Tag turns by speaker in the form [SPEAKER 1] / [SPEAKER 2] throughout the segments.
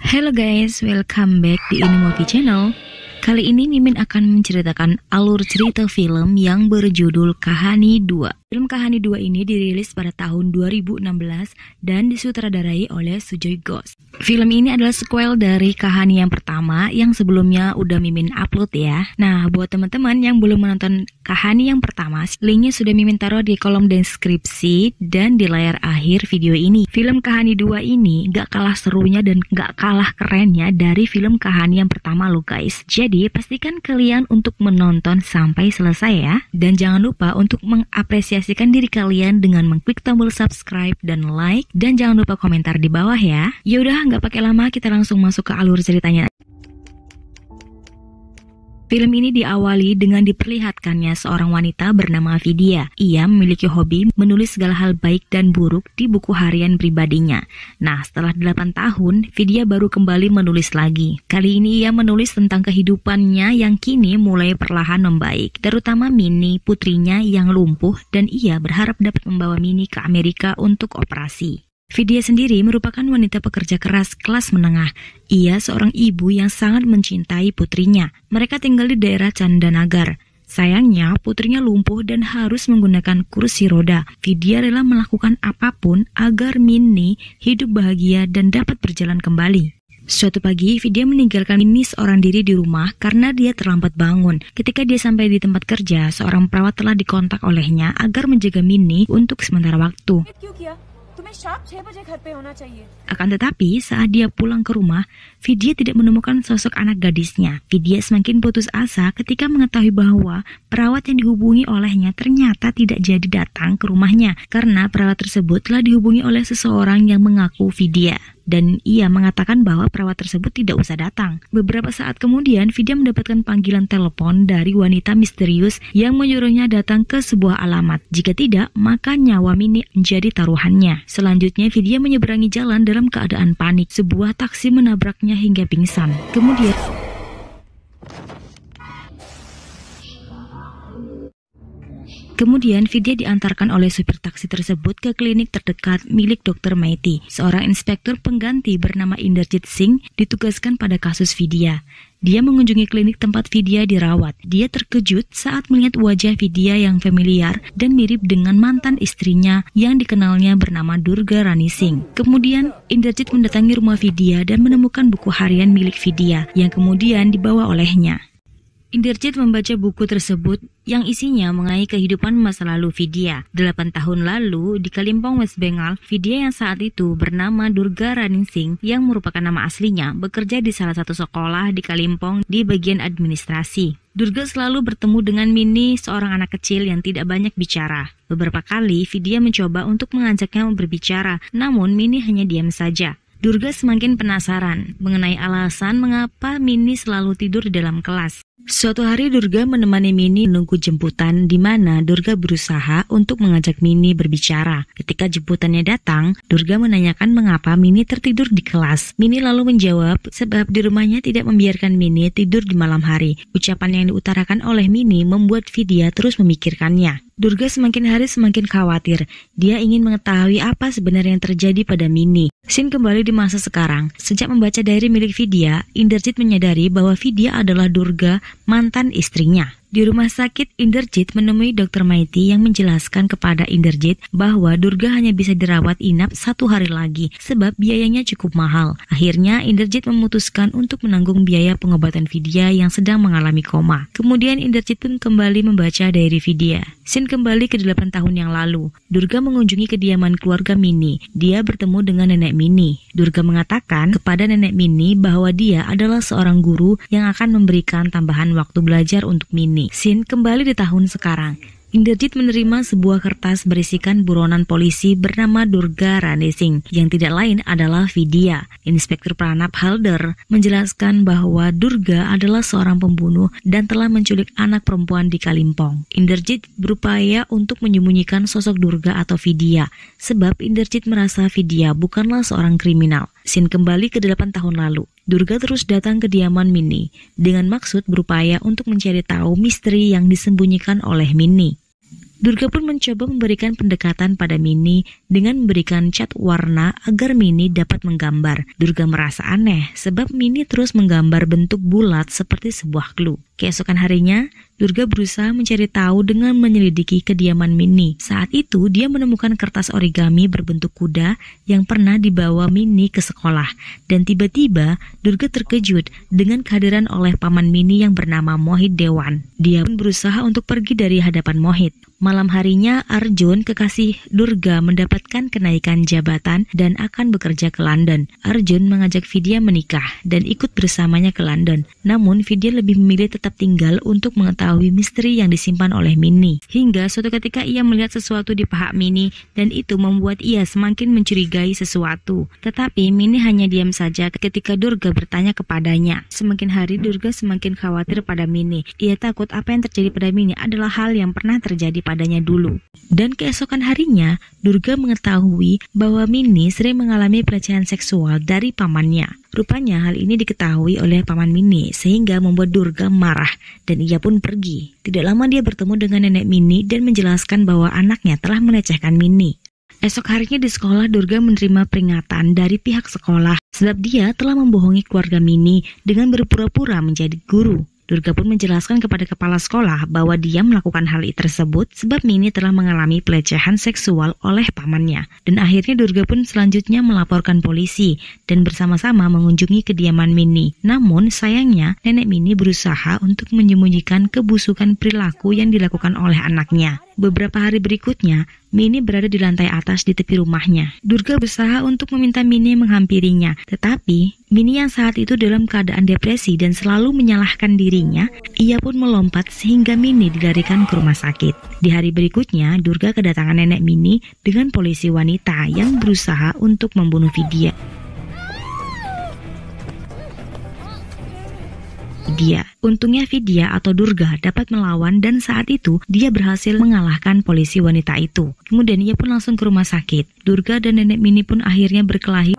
[SPEAKER 1] Hello guys, welcome back di Movie Channel. Kali ini Mimin akan menceritakan alur cerita film yang berjudul Kahani 2. Film Kahani 2 ini dirilis pada tahun 2016 dan disutradarai oleh Sujoy Ghosh. Film ini adalah sequel dari Kahani yang pertama yang sebelumnya udah Mimin upload ya. Nah, buat teman-teman yang belum menonton Kahani yang pertama, linknya sudah Mimin taruh di kolom deskripsi dan di layar akhir video ini. Film Kahani 2 ini gak kalah serunya dan gak kalah kerennya dari film Kahani yang pertama loh guys. Jadi pastikan kalian untuk menonton sampai selesai ya. Dan jangan lupa untuk mengapresiasikan diri kalian dengan mengklik tombol subscribe dan like. Dan jangan lupa komentar di bawah ya. Yaudah gak pakai lama, kita langsung masuk ke alur ceritanya. Film ini diawali dengan diperlihatkannya seorang wanita bernama Vidya. Ia memiliki hobi menulis segala hal baik dan buruk di buku harian pribadinya. Nah, setelah 8 tahun, Vidya baru kembali menulis lagi. Kali ini ia menulis tentang kehidupannya yang kini mulai perlahan membaik. Terutama Minnie, putrinya yang lumpuh, dan ia berharap dapat membawa Minnie ke Amerika untuk operasi. Vidya sendiri merupakan wanita pekerja keras kelas menengah. Ia seorang ibu yang sangat mencintai putrinya. Mereka tinggal di daerah Candanagar. Sayangnya, putrinya lumpuh dan harus menggunakan kursi roda. Vidya rela melakukan apapun agar Minnie hidup bahagia dan dapat berjalan kembali. Suatu pagi, Vidya meninggalkan Minnie seorang diri di rumah karena dia terlambat bangun. Ketika dia sampai di tempat kerja, seorang perawat telah dikontak olehnya agar menjaga Minnie untuk sementara waktu. Akan tetapi, saat dia pulang ke rumah, Vidya tidak menemukan sosok anak gadisnya. Vidya semakin putus asa ketika mengetahui bahwa perawat yang dihubungi olehnya ternyata tidak jadi datang ke rumahnya karena perawat tersebut telah dihubungi oleh seseorang yang mengaku Vidya. Dan ia mengatakan bahwa perawat tersebut tidak usah datang. Beberapa saat kemudian, Vidya mendapatkan panggilan telepon dari wanita misterius yang menyuruhnya datang ke sebuah alamat. Jika tidak, maka nyawa Minnie menjadi taruhannya. Selanjutnya, Vidya menyeberangi jalan dalam keadaan panik. Sebuah taksi menabraknya hingga pingsan. Kemudian Vidya diantarkan oleh supir taksi tersebut ke klinik terdekat milik Dr. Maiti. Seorang inspektur pengganti bernama Inderjit Singh ditugaskan pada kasus Vidya. Dia mengunjungi klinik tempat Vidya dirawat. Dia terkejut saat melihat wajah Vidya yang familiar dan mirip dengan mantan istrinya yang dikenalnya bernama Durga Rani Singh. Kemudian Inderjit mendatangi rumah Vidya dan menemukan buku harian milik Vidya yang kemudian dibawa olehnya. Inderjit membaca buku tersebut yang isinya mengenai kehidupan masa lalu Vidya. 8 tahun lalu di Kalimpong, West Bengal, Vidya yang saat itu bernama Durga Rani Singh yang merupakan nama aslinya bekerja di salah satu sekolah di Kalimpong di bagian administrasi. Durga selalu bertemu dengan Minnie, seorang anak kecil yang tidak banyak bicara. Beberapa kali Vidya mencoba untuk mengajaknya berbicara, namun Minnie hanya diam saja. Durga semakin penasaran mengenai alasan mengapa Minnie selalu tidur di dalam kelas. Suatu hari Durga menemani Minnie menunggu jemputan di mana Durga berusaha untuk mengajak Minnie berbicara. Ketika jemputannya datang, Durga menanyakan mengapa Minnie tertidur di kelas. Minnie lalu menjawab sebab di rumahnya tidak membiarkan Minnie tidur di malam hari. Ucapan yang diutarakan oleh Minnie membuat Vidya terus memikirkannya. Durga semakin hari semakin khawatir. Dia ingin mengetahui apa sebenarnya yang terjadi pada Minnie. Scene kembali di masa sekarang. Sejak membaca diary milik Vidya, Inderjit menyadari bahwa Vidya adalah Durga, mantan istrinya. Di rumah sakit, Inderjit menemui Dr. Maiti yang menjelaskan kepada Inderjit bahwa Durga hanya bisa dirawat inap 1 hari lagi sebab biayanya cukup mahal. Akhirnya, Inderjit memutuskan untuk menanggung biaya pengobatan Vidya yang sedang mengalami koma. Kemudian Inderjit pun kembali membaca diary Vidya. Scene kembali ke 8 tahun yang lalu. Durga mengunjungi kediaman keluarga Minnie. Dia bertemu dengan nenek Minnie. Durga mengatakan kepada nenek Minnie bahwa dia adalah seorang guru yang akan memberikan tambahan waktu belajar untuk Minnie. Scene kembali di tahun sekarang. Inderjit menerima sebuah kertas berisikan buronan polisi bernama Durga Rani Singh yang tidak lain adalah Vidya. Inspektur Pranab Halder menjelaskan bahwa Durga adalah seorang pembunuh dan telah menculik anak perempuan di Kalimpong. Inderjit berupaya untuk menyembunyikan sosok Durga atau Vidya sebab Inderjit merasa Vidya bukanlah seorang kriminal. Scene kembali ke 8 tahun lalu. Durga terus datang ke kediaman Minnie dengan maksud berupaya untuk mencari tahu misteri yang disembunyikan oleh Minnie. Durga pun mencoba memberikan pendekatan pada Mini dengan memberikan cat warna agar Mini dapat menggambar. Durga merasa aneh sebab Mini terus menggambar bentuk bulat seperti sebuah clue. Keesokan harinya, Durga berusaha mencari tahu dengan menyelidiki kediaman Mini. Saat itu, dia menemukan kertas origami berbentuk kuda yang pernah dibawa Mini ke sekolah. Dan tiba-tiba, Durga terkejut dengan kehadiran oleh paman Mini yang bernama Mohit Dewan. Dia pun berusaha untuk pergi dari hadapan Mohit. Malam harinya, Arjun, kekasih Durga, mendapatkan kenaikan jabatan dan akan bekerja ke London. Arjun mengajak Vidya menikah dan ikut bersamanya ke London. Namun, Vidya lebih memilih tetap tinggal untuk mengetahui misteri yang disimpan oleh Mini. Hingga suatu ketika ia melihat sesuatu di paha Mini dan itu membuat ia semakin mencurigai sesuatu. Tetapi Mini hanya diam saja ketika Durga bertanya kepadanya. Semakin hari Durga semakin khawatir pada Mini. Ia takut apa yang terjadi pada Mini adalah hal yang pernah terjadi padanya dulu. Dan keesokan harinya, Durga mengetahui bahwa Mini sering mengalami pelecehan seksual dari pamannya. Rupanya hal ini diketahui oleh paman Mini sehingga membuat Durga marah dan ia pun pergi. Tidak lama dia bertemu dengan nenek Mini dan menjelaskan bahwa anaknya telah melecehkan Mini. Esok harinya di sekolah, Durga menerima peringatan dari pihak sekolah sebab dia telah membohongi keluarga Mini dengan berpura-pura menjadi guru. Durga pun menjelaskan kepada kepala sekolah bahwa dia melakukan hal tersebut sebab Mini telah mengalami pelecehan seksual oleh pamannya. Dan akhirnya Durga pun selanjutnya melaporkan polisi dan bersama-sama mengunjungi kediaman Mini. Namun sayangnya nenek Mini berusaha untuk menyembunyikan kebusukan perilaku yang dilakukan oleh anaknya. Beberapa hari berikutnya, Mini berada di lantai atas di tepi rumahnya. Durga berusaha untuk meminta Mini menghampirinya, tetapi Mini yang saat itu dalam keadaan depresi dan selalu menyalahkan dirinya, ia pun melompat sehingga Mini dilarikan ke rumah sakit. Di hari berikutnya, Durga kedatangan nenek Mini dengan polisi wanita yang berusaha untuk membunuh Vidya. Untungnya Vidya atau Durga dapat melawan dan saat itu dia berhasil mengalahkan polisi wanita itu. Kemudian ia pun langsung ke rumah sakit. Durga dan nenek Mini pun akhirnya berkelahi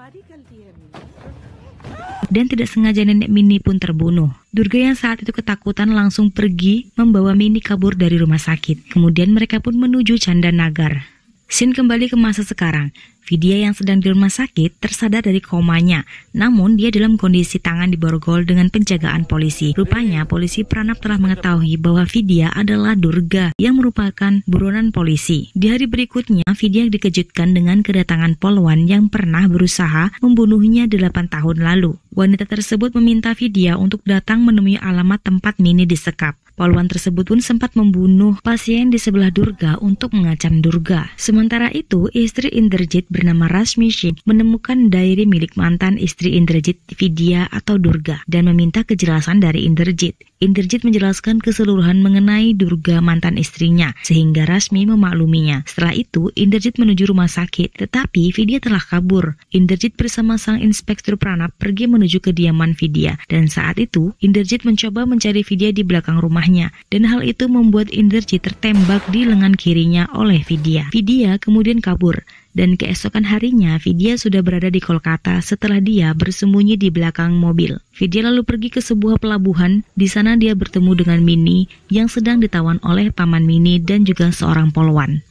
[SPEAKER 1] dan tidak sengaja nenek Mini pun terbunuh. Durga yang saat itu ketakutan langsung pergi membawa Mini kabur dari rumah sakit. Kemudian mereka pun menuju Chandanagar. Scene kembali ke masa sekarang. Vidya yang sedang di rumah sakit tersadar dari komanya, namun dia dalam kondisi tangan diborgol dengan penjagaan polisi. Rupanya polisi Pranab telah mengetahui bahwa Vidya adalah Durga yang merupakan buronan polisi. Di hari berikutnya, Vidya dikejutkan dengan kedatangan polwan yang pernah berusaha membunuhnya 8 tahun lalu. Wanita tersebut meminta Vidya untuk datang menemui alamat tempat Mini disekap. Polwan tersebut pun sempat membunuh pasien di sebelah Durga untuk mengancam Durga. Sementara itu, istri Indrajit bernama Rashmi Singh menemukan diary milik mantan istri Indrajit, Vidya atau Durga, dan meminta kejelasan dari Indrajit. Indrajit menjelaskan keseluruhan mengenai Durga mantan istrinya, sehingga Rashmi memakluminya. Setelah itu, Indrajit menuju rumah sakit, tetapi Vidya telah kabur. Indrajit bersama sang inspektur Pranab pergi menuju kediaman Vidya, dan saat itu Indrajit mencoba mencari Vidya di belakang rumahnya, dan hal itu membuat Indrajit tertembak di lengan kirinya oleh Vidya. Vidya kemudian kabur. Dan keesokan harinya, Vidya sudah berada di Kolkata setelah dia bersembunyi di belakang mobil. Vidya lalu pergi ke sebuah pelabuhan. Di sana dia bertemu dengan Mini yang sedang ditawan oleh paman Mini dan juga seorang polwan.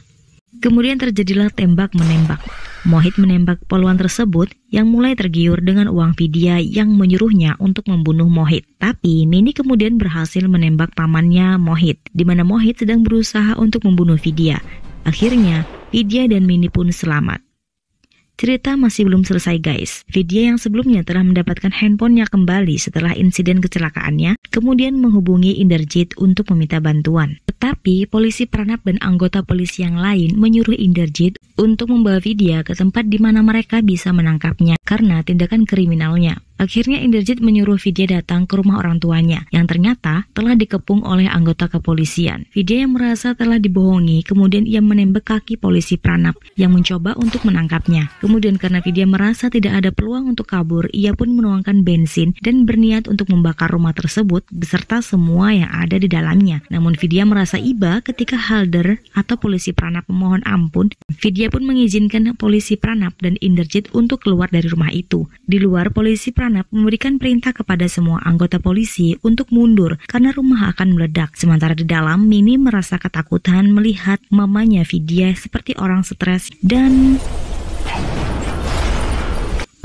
[SPEAKER 1] Kemudian terjadilah tembak-menembak. Mohit menembak polwan tersebut yang mulai tergiur dengan uang Vidya yang menyuruhnya untuk membunuh Mohit. Tapi Mini kemudian berhasil menembak pamannya Mohit, di mana Mohit sedang berusaha untuk membunuh Vidya. Akhirnya, Vidya dan Mini pun selamat. Cerita masih belum selesai guys. Vidya yang sebelumnya telah mendapatkan handphonenya kembali setelah insiden kecelakaannya, kemudian menghubungi Indrajit untuk meminta bantuan. Tetapi polisi Pranab dan anggota polisi yang lain menyuruh Indrajit untuk membawa Vidya ke tempat di mana mereka bisa menangkapnya karena tindakan kriminalnya. Akhirnya Indrajit menyuruh Vidya datang ke rumah orang tuanya yang ternyata telah dikepung oleh anggota kepolisian. Vidya yang merasa telah dibohongi, kemudian ia menembak kaki polisi Pranab yang mencoba untuk menangkapnya. Kemudian karena Vidya merasa tidak ada peluang untuk kabur, ia pun menuangkan bensin dan berniat untuk membakar rumah tersebut beserta semua yang ada di dalamnya. Namun Vidya merasa iba ketika Halder atau polisi Pranab memohon ampun. Vidya pun mengizinkan polisi Pranab dan Indrajit untuk keluar dari rumah itu. Di luar, polisi Pranab Pranab memberikan perintah kepada semua anggota polisi untuk mundur karena rumah akan meledak. Sementara di dalam, Mini merasa ketakutan melihat mamanya Vidya seperti orang stres dan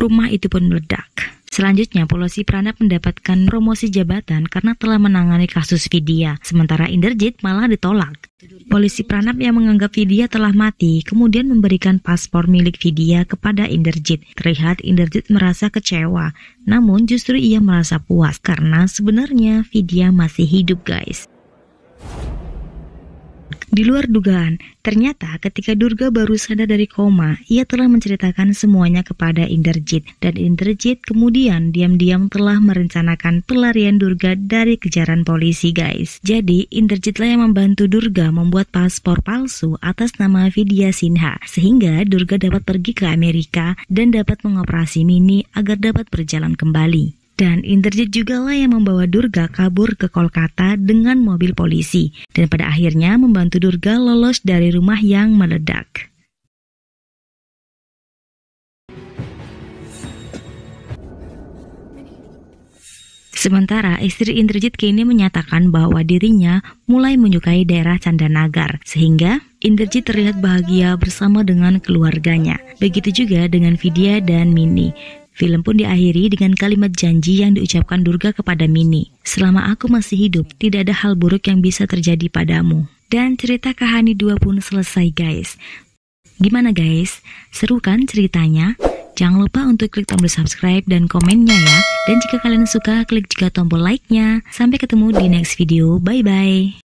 [SPEAKER 1] rumah itu pun meledak. Selanjutnya, polisi Pranab mendapatkan promosi jabatan karena telah menangani kasus Vidya, sementara Inderjit malah ditolak. Polisi Pranab yang menganggap Vidya telah mati, kemudian memberikan paspor milik Vidya kepada Inderjit. Terlihat Inderjit merasa kecewa, namun justru ia merasa puas karena sebenarnya Vidya masih hidup, guys. Di luar dugaan, ternyata ketika Durga baru sadar dari koma, ia telah menceritakan semuanya kepada Inderjit. Dan Inderjit kemudian diam-diam telah merencanakan pelarian Durga dari kejaran polisi, guys. Jadi, Inderjitlah yang membantu Durga membuat paspor palsu atas nama Vidya Sinha, sehingga Durga dapat pergi ke Amerika dan dapat mengoperasi Mini agar dapat berjalan kembali. Dan Inderjit juga lah yang membawa Durga kabur ke Kolkata dengan mobil polisi. Dan pada akhirnya membantu Durga lolos dari rumah yang meledak. Sementara istri Inderjit kini menyatakan bahwa dirinya mulai menyukai daerah Candanagar. Sehingga Inderjit terlihat bahagia bersama dengan keluarganya. Begitu juga dengan Vidya dan Mini. Film pun diakhiri dengan kalimat janji yang diucapkan Durga kepada Mini. Selama aku masih hidup, tidak ada hal buruk yang bisa terjadi padamu. Dan cerita Kahani 2 pun selesai, guys. Gimana guys? Seru kan ceritanya? Jangan lupa untuk klik tombol subscribe dan komennya ya. Dan jika kalian suka, klik juga tombol like-nya. Sampai ketemu di next video. Bye-bye.